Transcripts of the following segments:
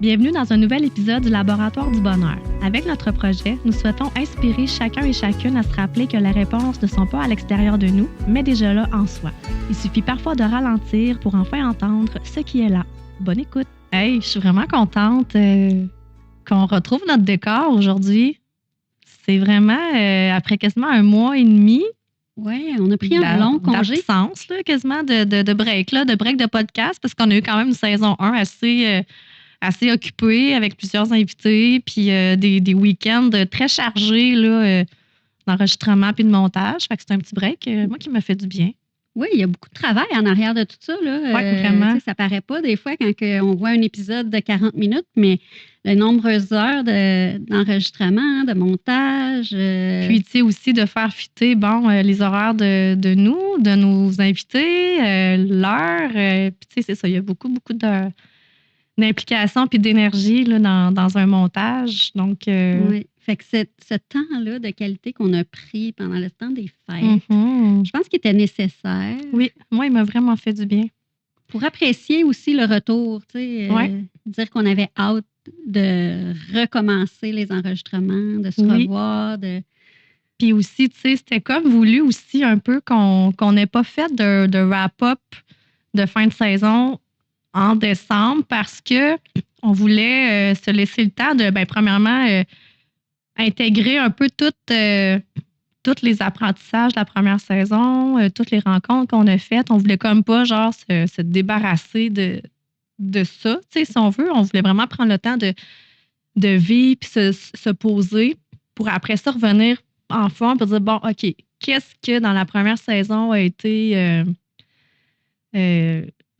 Bienvenue dans un nouvel épisode du Laboratoire du bonheur. Avec notre projet, nous souhaitons inspirer chacun et chacune à se rappeler que les réponses ne sont pas à l'extérieur de nous, mais déjà là en soi. Il suffit parfois de ralentir pour enfin entendre ce qui est là. Bonne écoute! Hey, je suis vraiment contente qu'on retrouve notre décor aujourd'hui. C'est vraiment, après quasiment un mois et demi, oui, on a pris un long congé. D'absence, là, quasiment de break, là, de break de podcast, parce qu'on a eu quand même une saison 1 assez occupée avec plusieurs invités, puis des week-ends très chargés là, d'enregistrement puis de montage. Fait que c'est un petit break, moi, qui m'a fait du bien. Oui, il y a beaucoup de travail en arrière de tout ça. Là. Vraiment. Ça paraît pas des fois quand on voit un épisode de 40 minutes, mais de nombreuses heures d'enregistrement, de montage. Puis, tu sais, aussi de faire fitter, les horaires de nous, de nos invités, l'heure. Puis, tu sais, c'est ça, il y a beaucoup d'implication puis d'énergie là, dans un montage. Donc, oui. Fait que ce temps-là de qualité qu'on a pris pendant le temps des fêtes, je pense qu'il était nécessaire. Oui, moi, il m'a vraiment fait du bien. Pour apprécier aussi le retour, tu sais, dire qu'on avait hâte de recommencer les enregistrements, de se revoir. Puis aussi, tu sais, c'était comme voulu aussi un peu qu'on n'ait pas fait de wrap-up de fin de saison en décembre parce que on voulait se laisser le temps de, premièrement, intégrer un peu tous les apprentissages de la première saison, toutes les rencontres qu'on a faites. On voulait comme pas, genre, se débarrasser de ça, tu sais, si on veut. On voulait vraiment prendre le temps de vivre puis se poser pour après ça revenir en forme pour dire, bon, OK, qu'est-ce que dans la première saison a été...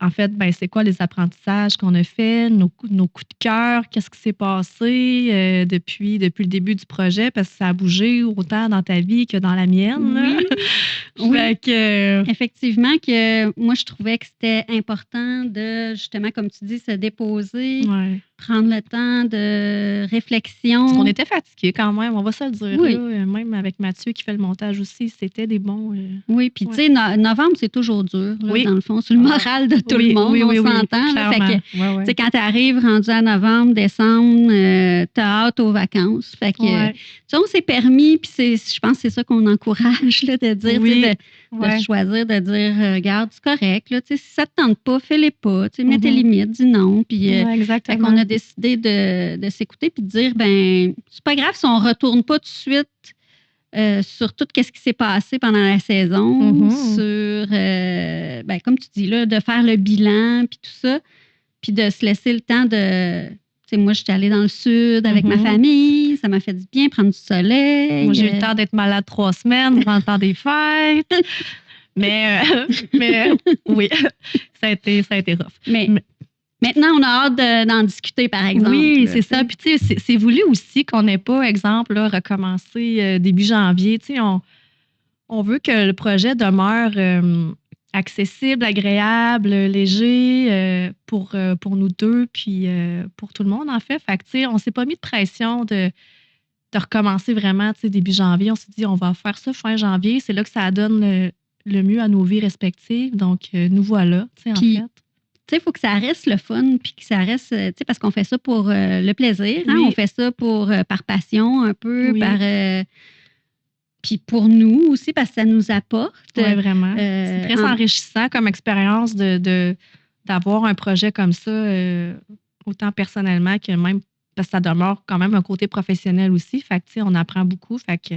en fait, c'est quoi les apprentissages qu'on a faits, nos coups de cœur, qu'est-ce qui s'est passé depuis le début du projet, parce que ça a bougé autant dans ta vie que dans la mienne. Oui. Fait que, effectivement, que moi, je trouvais que c'était important de, justement, comme tu dis, se déposer, prendre le temps de réflexion. Parce qu'on était fatigués quand même, on va se le dire. Oui. Là, même avec Mathieu qui fait le montage aussi, c'était des bons... Oui, puis tu sais, novembre, c'est toujours dur, là, dans le fond, sur le moral de tout le monde, on s'entend. Là, fait que, quand tu arrives rendu à novembre, décembre, t'as hâte aux vacances. Fait que, tu sais, on s'est permis, puis je pense que c'est ça qu'on encourage, là, de dire, de choisir, de dire, regarde, c'est correct, là, tu sais, si ça te tente pas, fais-les pas, tu sais, mets tes limites, dis non. Puis, fait qu'on a décidé de s'écouter puis de dire, c'est pas grave si on retourne pas tout de suite sur tout ce qui s'est passé pendant la saison, sur, comme tu dis, là, de faire le bilan, puis tout ça, puis de se laisser le temps de... Tu sais, moi, je suis allée dans le sud avec ma famille, ça m'a fait du bien, prendre du soleil. Moi, j'ai eu le temps d'être malade 3 semaines durant le temps des fêtes. mais oui, ça a été rough. Mais maintenant, on a hâte d'en discuter, par exemple. Oui, c'est ça. Puis, tu sais, c'est voulu aussi qu'on n'ait pas, exemple, là, recommencé début janvier. Tu sais, on veut que le projet demeure accessible, agréable, léger pour nous deux, puis pour tout le monde, en fait. Fait que, tu sais, on s'est pas mis de pression de recommencer vraiment, tu sais, début janvier. On s'est dit, on va faire ça fin janvier. C'est là que ça donne le mieux à nos vies respectives. Donc, nous voilà, tu sais, en fait. Tu sais, il faut que ça reste le fun, puis que ça reste, tu sais, parce qu'on fait ça pour le plaisir, hein? On fait ça par passion un peu, puis pour nous aussi, parce que ça nous apporte. Oui, vraiment. C'est très enrichissant comme expérience d'avoir un projet comme ça, autant personnellement que même, parce que ça demeure quand même un côté professionnel aussi. Fait que, tu sais, on apprend beaucoup. Fait que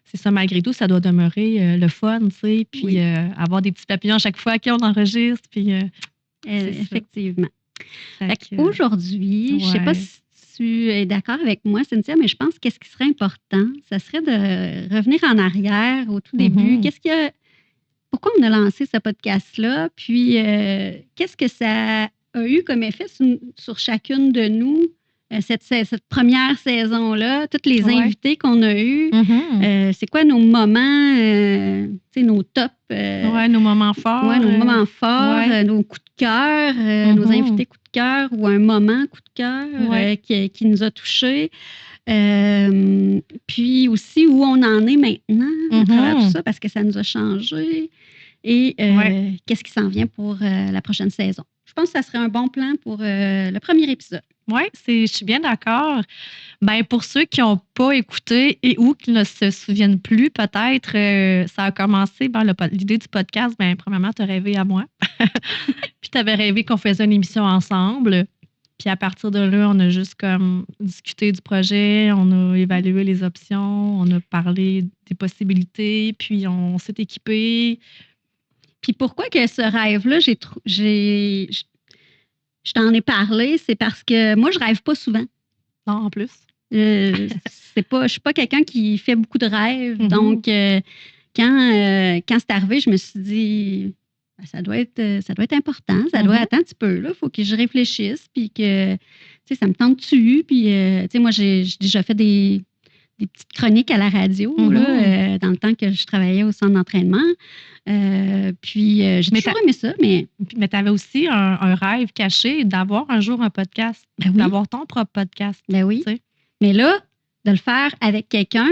c'est ça, malgré tout, ça doit demeurer le fun, tu sais, puis avoir des petits papillons à chaque fois qu'on enregistre, puis... effectivement. Aujourd'hui, je ne sais pas si tu es d'accord avec moi, Cynthia, mais je pense qu'est-ce qui serait important, ça serait de revenir en arrière au tout début. Pourquoi on a lancé ce podcast-là? Puis, qu'est-ce que ça a eu comme effet sur chacune de nous? Cette première saison-là, tous les invités qu'on a eus, c'est quoi nos moments, nos tops? Nos moments forts. Oui, nos moments forts, nos coups de cœur, nos invités coups de cœur ou un moment coup de cœur qui nous a touchés. Puis aussi où on en est maintenant à travers tout ça, parce que ça nous a changé. Et qu'est-ce qui s'en vient pour la prochaine saison? Je pense que ça serait un bon plan pour le premier épisode. Oui, je suis bien d'accord. Ben, pour ceux qui n'ont pas écouté et ou qui ne se souviennent plus, peut-être, ça a commencé, l'idée du podcast, premièrement, tu as rêvé à moi. Puis tu avais rêvé qu'on faisait une émission ensemble. Puis à partir de là, on a juste comme discuté du projet, on a évalué les options, on a parlé des possibilités, puis on s'est équipé. Puis pourquoi que ce rêve-là, je t'en ai parlé, c'est parce que moi, je rêve pas souvent. Non, en plus. Je suis pas quelqu'un qui fait beaucoup de rêves. Mm-hmm. Donc, quand c'est arrivé, je me suis dit, ça doit être important. Ça doit attendre un petit peu. Il faut que je réfléchisse. Puis que, ça me tente-tu. Puis, moi, j'ai déjà fait des petites chroniques à la radio là, dans le temps que je travaillais au centre d'entraînement. Puis, j'ai toujours aimé ça. Mais tu avais aussi un rêve caché d'avoir un jour un podcast, d'avoir ton propre podcast. Ben oui. T'sais. Mais là, de le faire avec quelqu'un,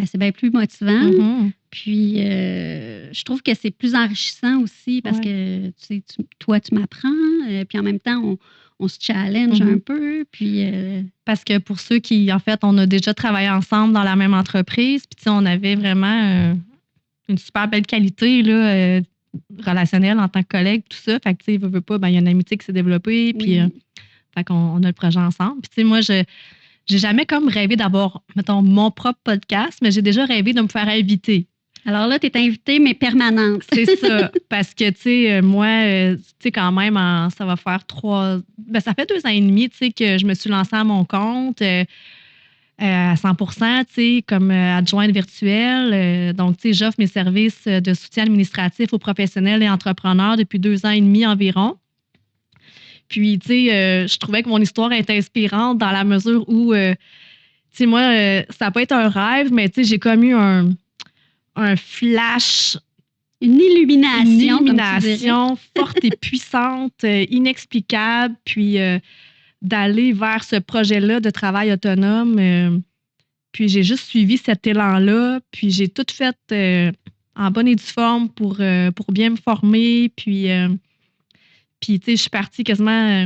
c'est bien plus motivant. Puis, je trouve que c'est plus enrichissant aussi parce que toi, tu m'apprends. Puis en même temps, on se challenge un peu. Puis, parce que pour ceux qui, en fait, on a déjà travaillé ensemble dans la même entreprise. Puis, on avait vraiment une super belle qualité là, relationnelle en tant que collègue, tout ça. Fait que, tu sais, veut pas, il y a une amitié qui s'est développée. Puis, fait qu'on a le projet ensemble. Puis, tu sais, moi, j'ai jamais comme rêvé d'avoir, mettons, mon propre podcast, mais j'ai déjà rêvé de me faire inviter. Alors là, tu es invitée, mais permanente. C'est ça. Parce que, tu sais, moi, tu sais, quand même, ça va faire ça fait 2 ans et demi, tu sais, que je me suis lancée à mon compte à 100%, tu sais, comme adjointe virtuelle. Donc, tu sais, j'offre mes services de soutien administratif aux professionnels et entrepreneurs depuis 2 ans et demi environ. Puis, tu sais, je trouvais que mon histoire était inspirante dans la mesure où, tu sais, moi, ça peut être un rêve, mais tu sais, j'ai comme eu un flash. Une illumination forte et puissante, inexplicable, puis d'aller vers ce projet-là de travail autonome. Puis j'ai juste suivi cet élan-là, puis j'ai tout fait en bonne et due forme pour bien me former, puis tu sais, je suis partie quasiment,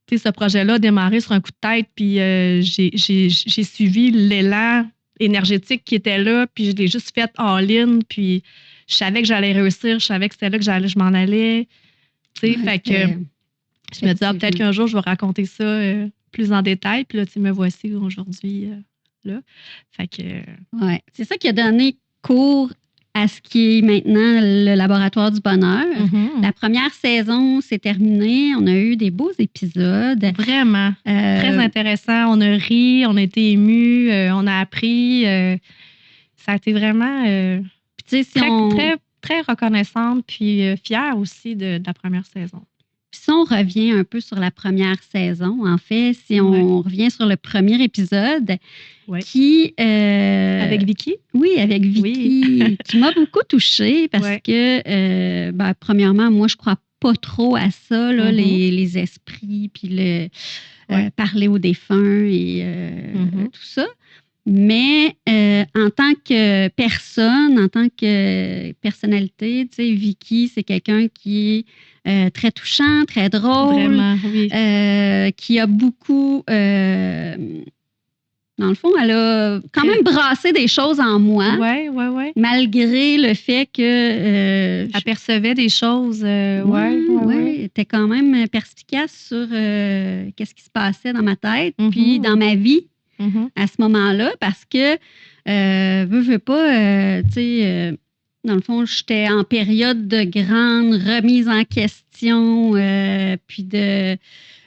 tu sais, ce projet-là a démarré sur un coup de tête, puis j'ai suivi l'élan énergétique qui était là, puis je l'ai juste fait all-in, puis je savais que j'allais réussir, je savais que c'était là que je m'en allais, tu sais, fait que je me disais, peut-être qu'un jour, je vais raconter ça plus en détail, puis là, tu sais, me voici aujourd'hui, là, fait que... Ouais, c'est ça qui a donné cours à ce qui est maintenant le Laboratoire du bonheur. La première saison s'est terminée. On a eu des beaux épisodes. Vraiment. Très intéressant. On a ri, on a été émus, on a appris. Ça a été vraiment très, très reconnaissante puis fière aussi de la première saison. Puis si on revient un peu sur la première saison, en fait, si on revient sur le premier épisode, qui... avec Vicky? Oui, avec Vicky, qui m'a beaucoup touchée parce que, premièrement, moi, je crois pas trop à ça, là, les esprits, puis parler aux défunts et tout ça. Mais en tant que personne, en tant que personnalité, tu sais, Vicky, c'est quelqu'un qui est très touchant, très drôle. Vraiment, oui. Qui a beaucoup... dans le fond, elle a quand même brassé des choses en moi. Oui. Malgré le fait que... elle percevait des choses. Elle était quand même perspicace sur qu'est-ce qui se passait dans ma tête, puis dans ma vie. À ce moment-là, parce que, veux pas, tu sais, dans le fond, j'étais en période de grande remise en question, puis de...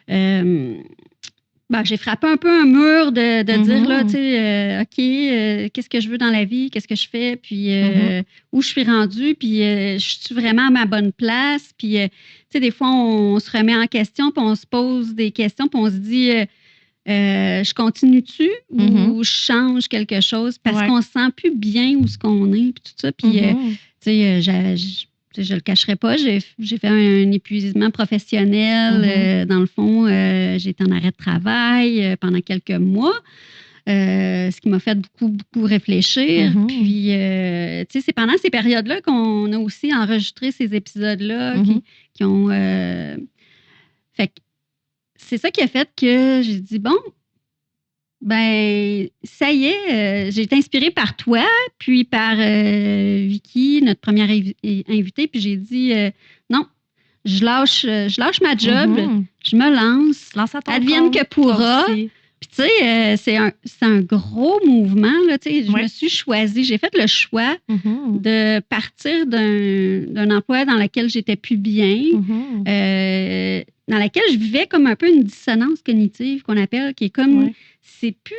j'ai frappé un peu un mur de dire, là, tu sais, OK, qu'est-ce que je veux dans la vie, qu'est-ce que je fais, puis où je suis rendue, puis je suis vraiment à ma bonne place, puis, tu sais, des fois, on se remet en question, puis on se pose des questions, puis on se dit... je continue-tu ou je change quelque chose parce qu'on se sent plus bien où ce qu'on est, puis tout ça. Puis, tu sais, je le cacherai pas, j'ai fait un épuisement professionnel. Dans le fond, j'étais en arrêt de travail pendant quelques mois, ce qui m'a fait beaucoup réfléchir. Puis, tu sais, c'est pendant ces périodes-là qu'on a aussi enregistré ces épisodes-là qui ont... fait que c'est ça qui a fait que j'ai dit, bon, ben, ça y est, j'ai été inspirée par toi, puis par Vicky, notre première invitée, puis j'ai dit, non, je lâche ma job, je me lance, advienne que pourra. Puis, tu sais, c'est un gros mouvement, là, tu sais, je me suis choisie, j'ai fait le choix de partir d'un emploi dans lequel j'étais plus bien, dans lequel je vivais comme un peu une dissonance cognitive qu'on appelle, qui est comme, c'est plus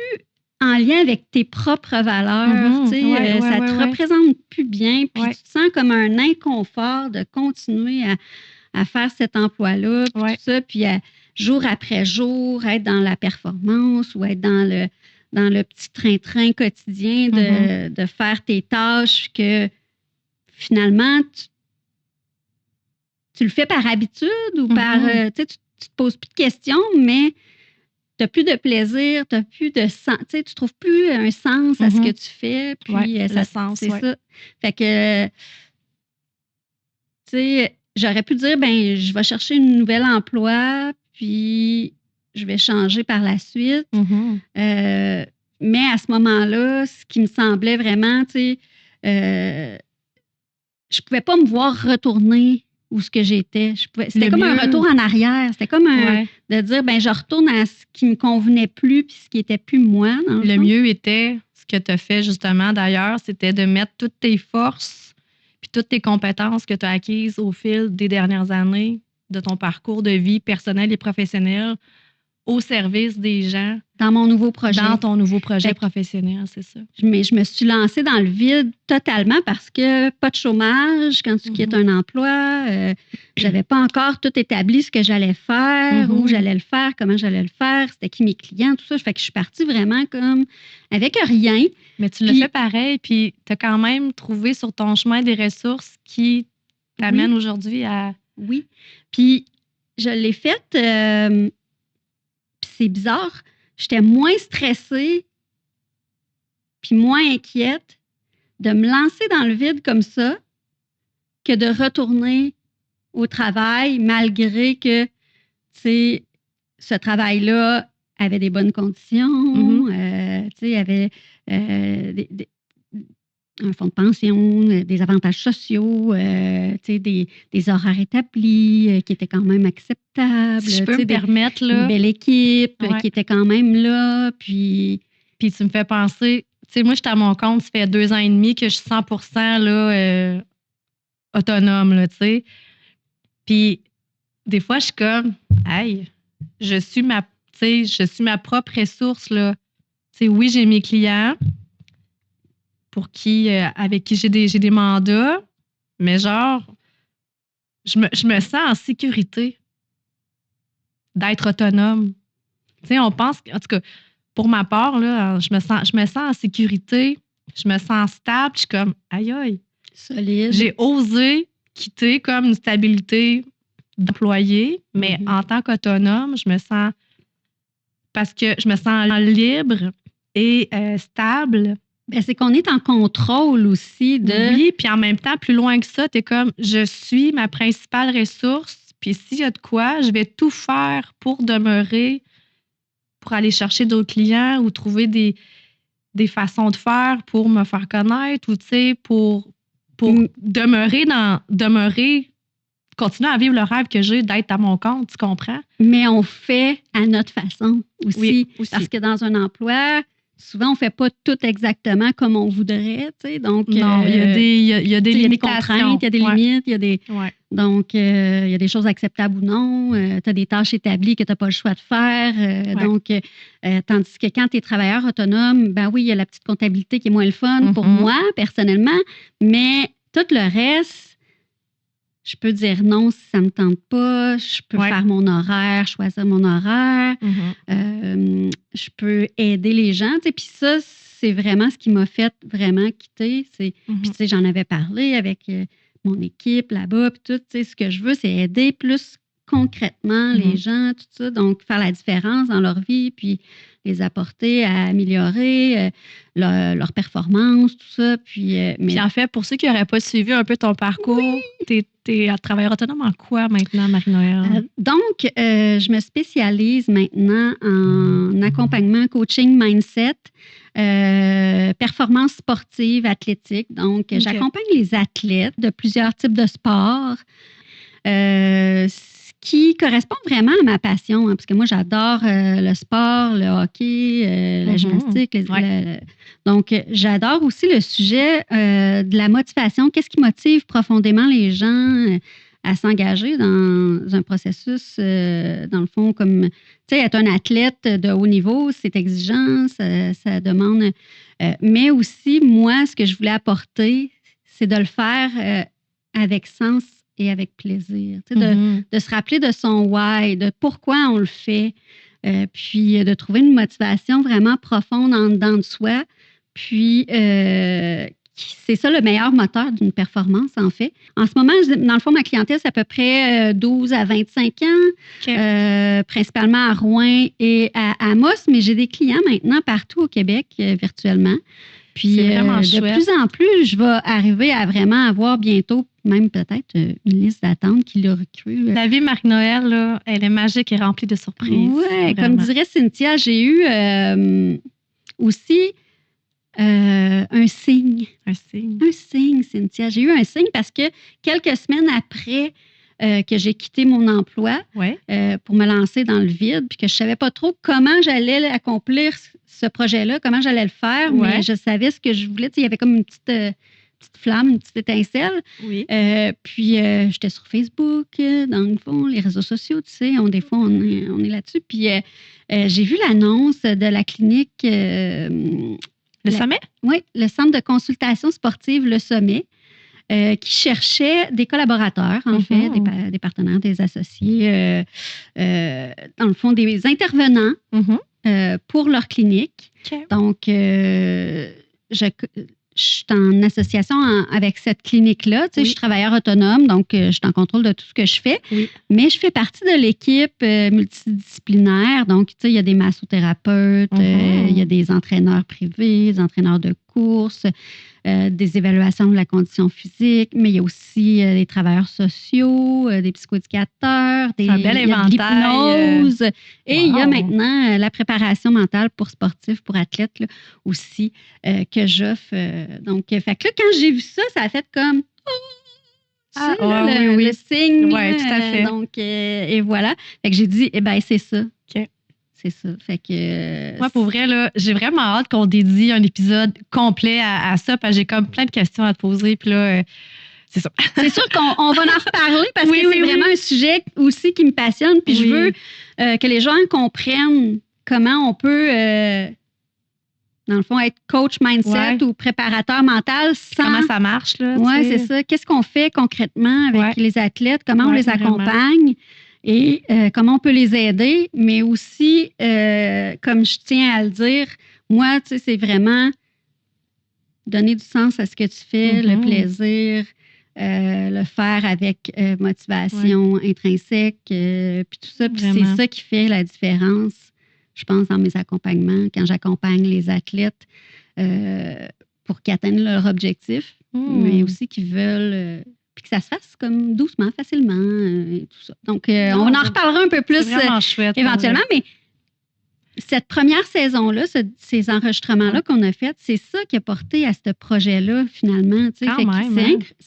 en lien avec tes propres valeurs, tu sais, ça te représente plus bien, puis tu te sens comme un inconfort de continuer à faire cet emploi-là, puis tout ça, puis jour après jour, être dans la performance ou être dans le petit train-train quotidien de faire tes tâches que finalement, tu le fais par habitude ou par, tu te poses plus de questions, mais tu n'as plus de plaisir, tu n'as plus de sens, tu trouves plus un sens à ce que tu fais. Puis le sens, c'est ça. Fait que, tu sais, j'aurais pu dire, ben je vais chercher un nouvel emploi, puis je vais changer par la suite. Mais à ce moment-là, ce qui me semblait vraiment, tu sais, je pouvais pas me voir retourner où ce que j'étais. C'était comme un retour en arrière. C'était comme de dire, ben je retourne à ce qui me convenait plus puis ce qui était plus moi. Le mieux était, ce que tu as fait justement d'ailleurs, c'était de mettre toutes tes forces puis toutes tes compétences que tu as acquises au fil des dernières années de ton parcours de vie personnel et professionnel au service des gens. Dans mon nouveau projet. Dans ton nouveau projet professionnel, c'est ça. Mais je me suis lancée dans le vide totalement parce que pas de chômage quand tu quittes un emploi. J'avais pas encore tout établi ce que j'allais faire, où j'allais le faire, comment j'allais le faire, c'était qui mes clients, tout ça. Fait que je suis partie vraiment comme avec rien. Mais tu l'as fait pareil, puis tu as quand même trouvé sur ton chemin des ressources qui t'amènent aujourd'hui à... Oui. Puis je l'ai faite... Puis c'est bizarre, j'étais moins stressée puis moins inquiète de me lancer dans le vide comme ça que de retourner au travail malgré que, tu sais, ce travail-là avait des bonnes conditions, tu sais, avait un fonds de pension, des avantages sociaux, des horaires établis qui étaient quand même acceptables. Si je peux me permettre, là. Une belle équipe qui était quand même là. Puis tu me fais penser, tu sais, moi, j'étais à mon compte, ça fait 2 ans et demi que je suis 100% là, autonome, là, tu sais. Puis des fois, je suis comme, hey, je suis ma propre ressource, là. Tu sais, oui, j'ai mes clients avec qui j'ai des mandats, mais genre, je me sens en sécurité d'être autonome. Tu sais, on pense, en tout cas, pour ma part, là, je me sens en sécurité, je me sens stable, je suis comme, aïe aïe. Solide. J'ai osé quitter comme une stabilité d'employé, mais en tant qu'autonome, parce que je me sens libre et stable. Ben, c'est qu'on est en contrôle aussi de... Oui, puis en même temps, plus loin que ça, t'es comme, je suis ma principale ressource, puis s'il y a de quoi, je vais tout faire pour demeurer, pour aller chercher d'autres clients ou trouver des façons de faire pour me faire connaître ou, tu sais, pour demeurer, continuer à vivre le rêve que j'ai d'être à mon compte, tu comprends? Mais on fait à notre façon aussi. Oui, aussi. Parce que dans un emploi... Souvent, on ne fait pas tout exactement comme on voudrait, tu sais. Donc, non, il y a des limitations. Il y a des limites, il y a des... Donc, il y a des choses acceptables ou non. Tu as des tâches établies que tu n'as pas le choix de faire. Donc, tandis que quand tu es travailleur autonome, ben oui, il y a la petite comptabilité qui est moins le fun pour moi, personnellement. Mais tout le reste, je peux dire non si ça ne me tente pas. Je peux faire mon horaire, choisir mon horaire. Je peux aider les gens. Puis ça, c'est vraiment ce qui m'a fait vraiment quitter. Puis tu sais, j'en avais parlé avec mon équipe là-bas. Puis tout, ce que je veux, c'est aider plus concrètement les gens, tout ça. Donc, faire la différence dans leur vie. Puis les apporter, à améliorer leur performance, tout ça. Puis en fait, pour ceux qui n'auraient pas suivi un peu ton parcours, tu es travailleur autonome en quoi maintenant, Marie-Noëlle? Donc, je me spécialise maintenant en accompagnement, coaching, mindset, performance sportive, athlétique. Donc, j'accompagne les athlètes de plusieurs types de sports. Ce qui correspond vraiment à ma passion, parce que moi, j'adore le sport, le hockey, la gymnastique. Donc, j'adore aussi le sujet de la motivation. Qu'est-ce qui motive profondément les gens à s'engager dans un processus, dans le fond, comme, tu sais, être un athlète de haut niveau, c'est exigeant, ça demande... mais aussi, moi, ce que je voulais apporter, c'est de le faire avec sens et avec plaisir. Tu sais, de se rappeler de son why, de pourquoi on le fait, puis de trouver une motivation vraiment profonde en dedans de soi. Puis, c'est ça le meilleur moteur d'une performance, en fait. En ce moment, dans le fond, ma clientèle, c'est à peu près 12 à 25 ans, principalement à Rouen et à Amos, mais j'ai des clients maintenant partout au Québec, virtuellement. Puis, de plus en plus, je vais arriver à vraiment avoir bientôt, même peut-être, une liste d'attente qui l'a recrue. La vie Marie-Noëlle, là, elle est magique et remplie de surprises. Oui, comme dirait Cynthia, j'ai eu aussi un signe. Un signe. Un signe, Cynthia. J'ai eu un signe parce que quelques semaines après que j'ai quitté mon emploi pour me lancer dans le vide, puis que je ne savais pas trop comment j'allais accomplir ce projet-là, comment j'allais le faire, mais je savais ce que je voulais. Tu sais, il y avait comme une petite flamme, une petite étincelle. Oui. Puis, j'étais sur Facebook, dans le fond, les réseaux sociaux, tu sais, des fois, on est là-dessus. Puis, j'ai vu l'annonce de la clinique... Le Sommet? Oui, le centre de consultation sportive Le Sommet, qui cherchait des collaborateurs, en fait, des partenaires, des associés, dans le fond, des intervenants pour leur clinique. Okay. Donc, je suis en association avec cette clinique-là. Tu sais, je suis travailleur autonome, donc je suis en contrôle de tout ce que je fais. Oui. Mais je fais partie de l'équipe multidisciplinaire. Donc, tu sais, il y a des massothérapeutes, il y a des entraîneurs privés, des entraîneurs de course, des évaluations de la condition physique, mais il y a aussi des travailleurs sociaux, des psychoéducateurs, un bel éventail. l'hypnose. Et il y a maintenant la préparation mentale pour sportifs, pour athlètes là, aussi, que j'offre. Donc, fait que là, quand j'ai vu ça, ça a fait comme... le signe. Oui, tout à fait. Donc, et voilà. Fait que j'ai dit, c'est ça. OK. C'est ça. Fait que... Moi, pour vrai, là, j'ai vraiment hâte qu'on dédie un épisode complet à ça, parce que j'ai comme plein de questions à te poser. Puis là, c'est ça. C'est sûr qu'on va en reparler parce que c'est vraiment un sujet aussi qui me passionne. Puis je veux que les gens comprennent comment on peut... dans le fond, être coach mindset ou préparateur mental sans... Comment ça marche, là? Oui, c'est ça. Qu'est-ce qu'on fait concrètement avec les athlètes? Comment on les accompagne? Et comment on peut les aider? Mais aussi, comme je tiens à le dire, moi, tu sais, c'est vraiment donner du sens à ce que tu fais, le plaisir, le faire avec motivation intrinsèque, puis tout ça. Puis c'est ça qui fait la différence, je pense, dans mes accompagnements, quand j'accompagne les athlètes pour qu'ils atteignent leur objectif, mais aussi qu'ils veulent... puis que ça se fasse comme doucement, facilement, et tout ça. Donc, on en reparlera un peu plus chouette, éventuellement, mais cette première saison-là, ces enregistrements-là qu'on a faits, c'est ça qui a porté à ce projet-là, finalement. C'est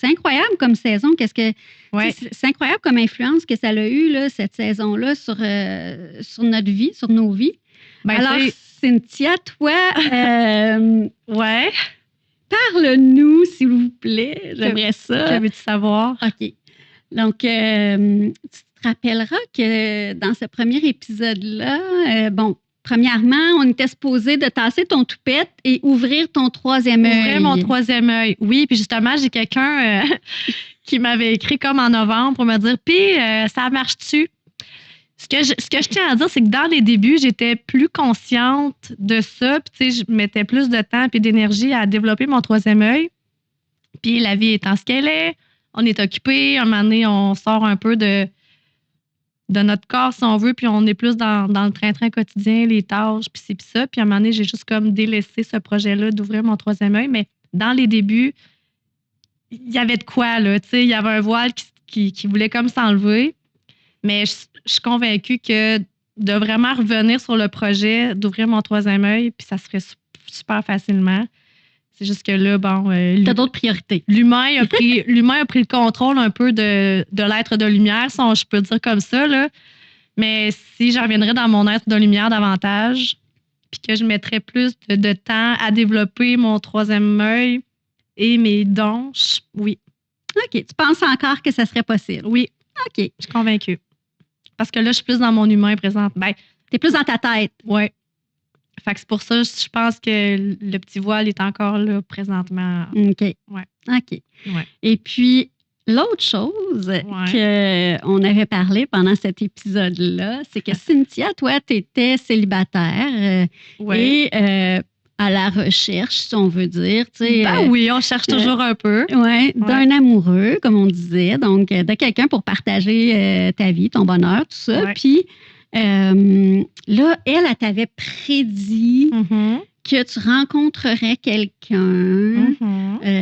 incroyable comme saison. C'est incroyable comme influence que ça a eu, là, cette saison-là, sur notre vie, sur nos vies. Alors, Cynthia, toi... parle-nous, s'il vous plaît. J'aimerais ça. J'avais-tu savoir? OK. Donc, tu te rappelleras que dans ce premier épisode-là, premièrement, on était supposé de tasser ton toupette et ouvrir ton troisième œil. Ouvrir mon troisième œil, oui. Puis justement, j'ai quelqu'un qui m'avait écrit comme en novembre pour me dire « Puis, ça marche-tu? » Ce que je tiens à dire, c'est que dans les débuts, j'étais plus consciente de ça. Puis, tu sais, je mettais plus de temps et d'énergie à développer mon troisième œil. Puis, la vie étant ce qu'elle est, on est occupé. Un moment donné, on sort un peu de notre corps, si on veut, puis on est plus dans le train-train quotidien, les tâches, puis c'est puis ça. Puis à un moment donné, j'ai juste comme délaissé ce projet-là d'ouvrir mon troisième œil. Mais dans les débuts, il y avait de quoi, là. Tu sais, il y avait un voile qui voulait comme s'enlever. Mais je suis convaincue que de vraiment revenir sur le projet, d'ouvrir mon troisième œil, puis ça se ferait super facilement. C'est juste que là, bon... t'as d'autres priorités. L'humain a pris le contrôle un peu de l'être de lumière, si je peux dire comme ça, là. Mais si je reviendrais dans mon être de lumière davantage, puis que je mettrais plus de temps à développer mon troisième œil et mes dons, oui. OK. Tu penses encore que ça serait possible? Oui. OK. Je suis convaincue. Parce que là, je suis plus dans mon humain présent. Ben, t'es plus dans ta tête. Oui. Fait que c'est pour ça, je pense que le petit voile est encore là présentement. OK. Ouais. OK. Ouais. Et puis, l'autre chose qu'on avait parlé pendant cet épisode-là, c'est que Cynthia, toi, tu étais célibataire et à la recherche, si on veut dire. Oui, on cherche toujours un peu. Oui, d'un amoureux, comme on disait. Donc, de quelqu'un pour partager ta vie, ton bonheur, tout ça. Ouais. Puis, là, elle t'avait prédit que tu rencontrerais quelqu'un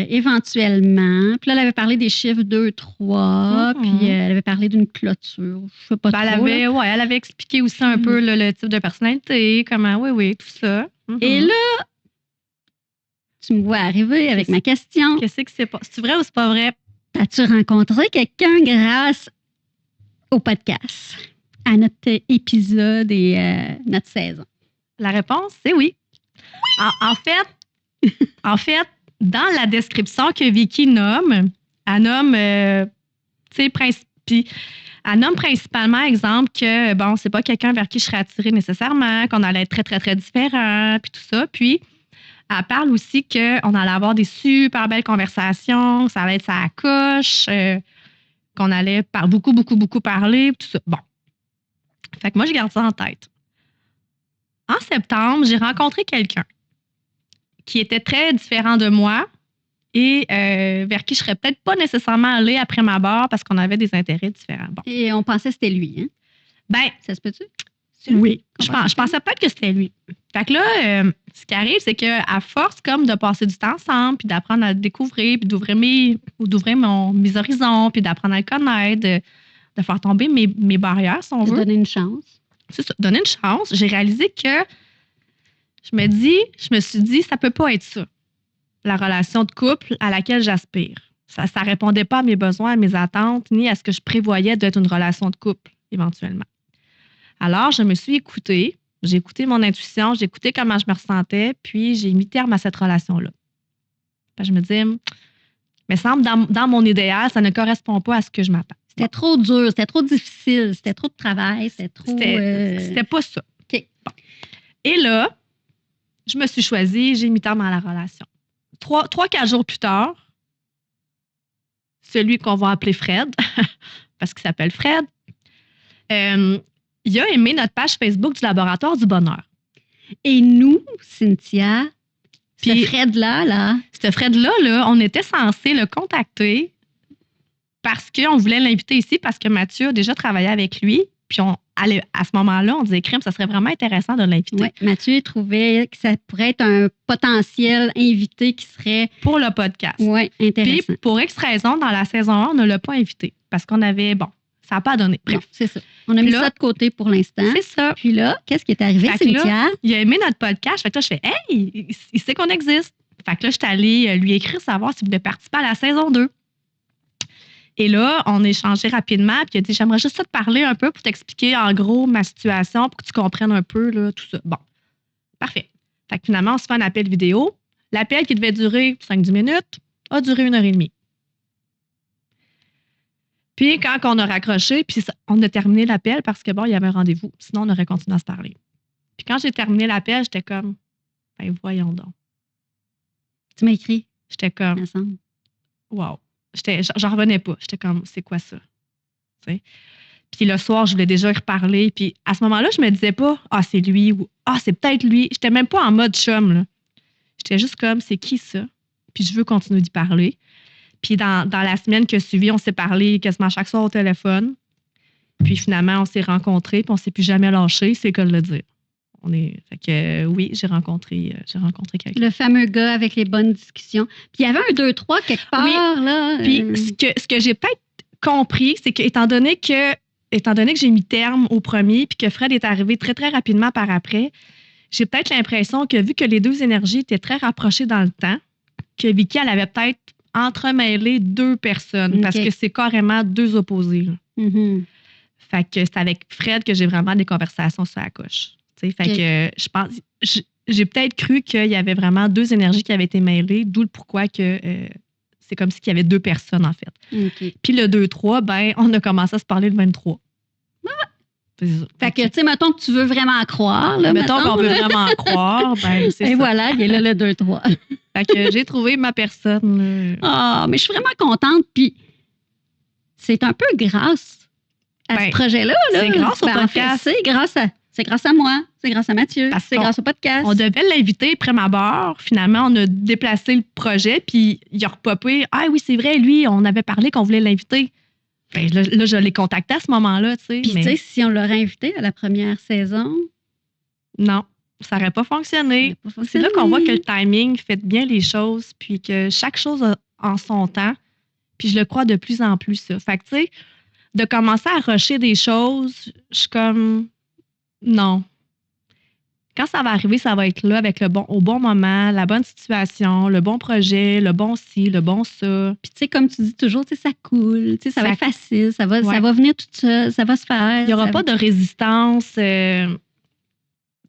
éventuellement. Puis là, elle avait parlé des chiffres 2, 3, puis elle avait parlé d'une clôture. Je sais pas trop. Elle avait expliqué aussi un peu le type de personnalité, comment, tout ça. Et là, tu me vois arriver avec ma question. Qu'est-ce que c'est pas? C'est vrai ou c'est pas vrai? As-tu rencontré quelqu'un grâce au podcast, à notre épisode et notre saison? La réponse, c'est oui. En fait, dans la description que Vicky nomme, elle nomme, elle nomme principalement, exemple, que, bon, c'est pas quelqu'un vers qui je serais attirée nécessairement, qu'on allait être très, très, très différents, puis tout ça. Puis, elle parle aussi qu'on allait avoir des super belles conversations, que ça allait être ça à coche, qu'on allait beaucoup, beaucoup, beaucoup parler, tout ça. Bon. Fait que moi, je garde ça en tête. En septembre, j'ai rencontré quelqu'un qui était très différent de moi et vers qui je serais peut-être pas nécessairement allée après ma barre parce qu'on avait des intérêts différents. Bon. Et on pensait que c'était lui, hein? Ben, ça se peut-tu? Oui, je pensais peut-être que c'était lui. Fait que là, ce qui arrive, c'est qu'à force comme de passer du temps ensemble, puis d'apprendre à le découvrir, puis d'ouvrir mes horizons, puis d'apprendre à le connaître, de faire tomber mes barrières, si on veut. Donner une chance. C'est ça, donner une chance. J'ai réalisé que je me suis dit, ça peut pas être ça, la relation de couple à laquelle j'aspire. Ça répondait pas à mes besoins, à mes attentes, ni à ce que je prévoyais d'être une relation de couple, éventuellement. Alors, je me suis écoutée, j'ai écouté mon intuition, j'ai écouté comment je me ressentais, puis j'ai mis terme à cette relation-là. Puis je me dis, mais semble dans mon idéal, ça ne correspond pas à ce que je m'attends. C'était trop dur, c'était trop difficile, c'était trop de travail, c'était trop... C'était pas ça. OK. Bon. Et là, je me suis choisie, j'ai mis terme à la relation. 3-4 jours plus tard, celui qu'on va appeler Fred, parce qu'il s'appelle Fred, il a aimé notre page Facebook du Laboratoire du Bonheur. Et nous, Cynthia, ce Fred-là, on était censé le contacter parce qu'on voulait l'inviter ici parce que Mathieu a déjà travaillé avec lui. Puis à ce moment-là, on disait, crème, ça serait vraiment intéressant de l'inviter. Oui, Mathieu trouvait que ça pourrait être un potentiel invité qui serait... Pour le podcast. Oui, intéressant. Puis pour X raison, dans la saison 1, on ne l'a pas invité parce qu'on avait, ça n'a pas donné. Bref, c'est ça. On a mis ça de côté pour l'instant. C'est ça. Puis là, qu'est-ce qui est arrivé, Cynthia? Là, il a aimé notre podcast. Fait que là, je fais, hey, il sait qu'on existe. Fait que là, je suis allée lui écrire, savoir s'il voulait participer à la saison 2. Et là, on a échangé rapidement. Puis il a dit, j'aimerais juste te parler un peu pour t'expliquer en gros ma situation, pour que tu comprennes un peu là, tout ça. Bon, parfait. Fait que finalement, on se fait un appel vidéo. L'appel qui devait durer 5-10 minutes a duré 1h30. Puis quand on a raccroché, puis on a terminé l'appel parce que il y avait un rendez-vous. Sinon, on aurait continué à se parler. Puis quand j'ai terminé l'appel, j'étais comme, ben voyons donc. Tu m'as écrit? J'étais comme, wow. J'en revenais pas. J'étais comme, c'est quoi ça? T'sais? Puis le soir, je voulais déjà y reparler. Puis à ce moment-là, je me disais pas, c'est lui ou c'est peut-être lui. J'étais même pas en mode chum, là. J'étais juste comme, c'est qui ça? Puis je veux continuer d'y parler. Puis dans la semaine qui a suivi, on s'est parlé quasiment chaque soir au téléphone. Puis finalement, on s'est rencontrés, puis on ne s'est plus jamais lâchés, c'est que le dire. Fait que oui, j'ai rencontré quelqu'un. Le fameux gars avec les bonnes discussions. Puis il y avait un 2-3 quelque part, oui. là. Puis ce que j'ai peut-être compris, c'est que étant donné que j'ai mis terme au premier, puis que Fred est arrivé très, très rapidement par après, j'ai peut-être l'impression que vu que les deux énergies étaient très rapprochées dans le temps, que Vicky, elle avait peut-être entremêlé deux personnes, parce que c'est carrément deux opposés. Mm-hmm. Fait que c'est avec Fred que j'ai vraiment des conversations sur la couche. Fait que je pense, j'ai peut-être cru qu'il y avait vraiment deux énergies qui avaient été mêlées, d'où le pourquoi que c'est comme s'il y avait deux personnes, en fait. Puis le 2-3, ben, on a commencé à se parler le 23. Fait que, tu sais, mettons que tu veux vraiment croire. Là, mettons qu'on veut vraiment croire, ben, c'est ça. Et voilà, il est là le 2-3. Fait que j'ai trouvé ma personne. Ah, mais je suis vraiment contente. Puis c'est un peu grâce à ce projet-là. C'est grâce au podcast. C'est grâce à moi, c'est grâce à Mathieu, c'est grâce au podcast. On devait l'inviter près ma barre. Finalement, on a déplacé le projet, puis il a repopé. Ah oui, c'est vrai, lui, on avait parlé qu'on voulait l'inviter. Ben, là, je l'ai contacté à ce moment-là. Puis, tu sais, si on l'aurait invité à la première saison... Non, ça n'aurait pas fonctionné. C'est là qu'on voit que le timing fait bien les choses, puis que chaque chose a en son temps. Puis je le crois de plus en plus, ça. Fait que, tu sais, de commencer à rusher des choses, je suis comme... Non. Quand ça va arriver, ça va être là avec au bon moment, la bonne situation, le bon projet, le bon ci, le bon ça. Puis tu sais, comme tu dis toujours, tu sais, ça coule, tu sais, ça va être facile, ça va venir tout seul, ça va se faire. Il n'y aura pas de résistance. Tu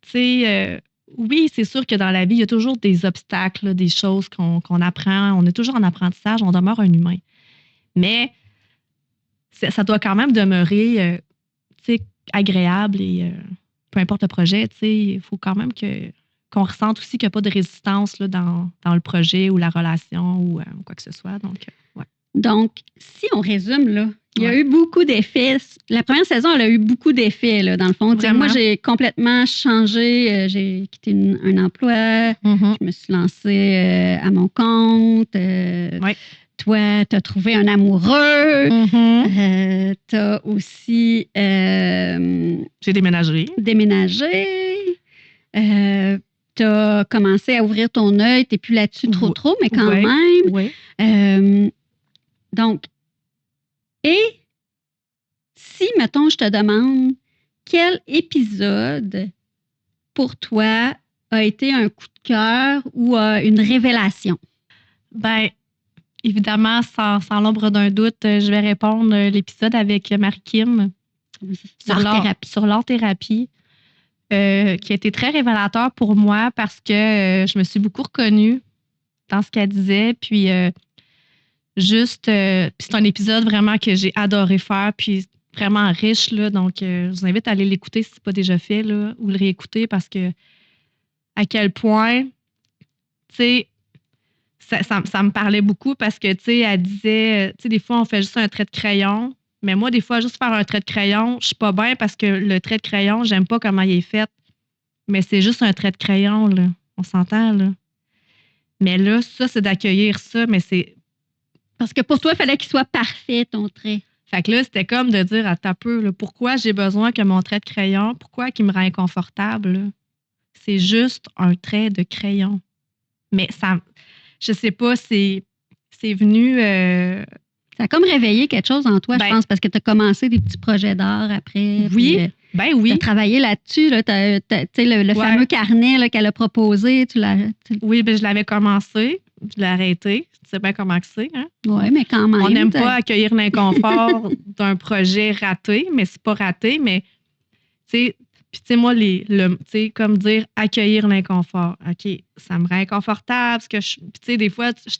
sais, oui, c'est sûr que dans la vie, il y a toujours des obstacles, là, des choses qu'on apprend. On est toujours en apprentissage, on demeure un humain. Mais ça doit quand même demeurer, tu sais, agréable et... peu importe le projet, tu sais, il faut quand même qu'on ressente aussi qu'il n'y a pas de résistance là, dans le projet ou la relation ou quoi que ce soit. Donc, si on résume, là, il y a eu beaucoup d'effets. La première saison, elle a eu beaucoup d'effets, là, dans le fond. Moi, j'ai complètement changé. J'ai quitté un emploi. Je me suis lancée à mon compte. Toi, tu as trouvé un amoureux. Tu as aussi... j'ai déménagé. Tu as commencé à ouvrir ton œil. Tu n'es plus là-dessus trop, mais quand même. Oui. Donc, et si, mettons, je te demande quel épisode pour toi a été un coup de cœur ou une révélation? Ben, évidemment, sans l'ombre d'un doute, je vais répondre l'épisode avec Marie-Kim sur l'art-thérapie, qui a été très révélateur pour moi parce que je me suis beaucoup reconnue dans ce qu'elle disait. Puis, puis c'est un épisode vraiment que j'ai adoré faire, puis vraiment riche. Là, donc, je vous invite à aller l'écouter si ce n'est pas déjà fait, là, ou le réécouter parce que à quel point, tu sais, ça me parlait beaucoup parce que, tu sais, elle disait, tu sais, des fois, on fait juste un trait de crayon. Mais moi, des fois, juste faire un trait de crayon, je suis pas bien parce que le trait de crayon, j'aime pas comment il est fait. Mais c'est juste un trait de crayon, là. On s'entend, là. Mais là, ça, c'est d'accueillir ça, mais c'est... Parce que pour toi, il fallait qu'il soit parfait, ton trait. Fait que là, c'était comme de dire à ta peu, là, pourquoi j'ai besoin que mon trait de crayon, pourquoi qu'il me rend inconfortable, là? C'est juste un trait de crayon. Mais ça... Je sais pas, c'est venu... Ça a comme réveillé quelque chose en toi, je pense, parce que tu as commencé des petits projets d'art après. Oui, oui. Tu as travaillé là-dessus, là, le fameux carnet là, qu'elle a proposé. Oui, je l'avais commencé, je l'ai arrêté. Tu sais bien comment c'est, hein? Oui, mais quand même. On n'aime pas accueillir l'inconfort d'un projet raté, mais c'est pas raté, mais tu sais... Puis, tu sais, moi, tu sais, comme dire accueillir l'inconfort. OK, ça me rend inconfortable. Puis, tu sais, des fois, je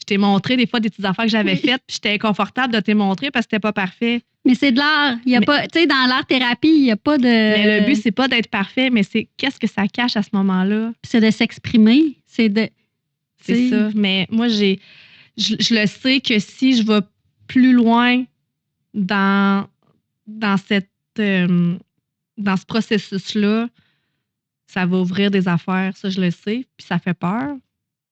t'ai montré des fois des petites affaires que j'avais faites, puis j'étais inconfortable de te montrer parce que c'était pas parfait. Mais c'est de l'art. Il y a pas, tu sais, dans l'art-thérapie, il n'y a pas de. Mais le but, c'est pas d'être parfait, mais c'est qu'est-ce que ça cache à ce moment-là. Puis c'est de s'exprimer. C'est ça. Mais moi, je le sais que si je vais plus loin dans ce processus-là, ça va ouvrir des affaires, ça je le sais, puis ça fait peur,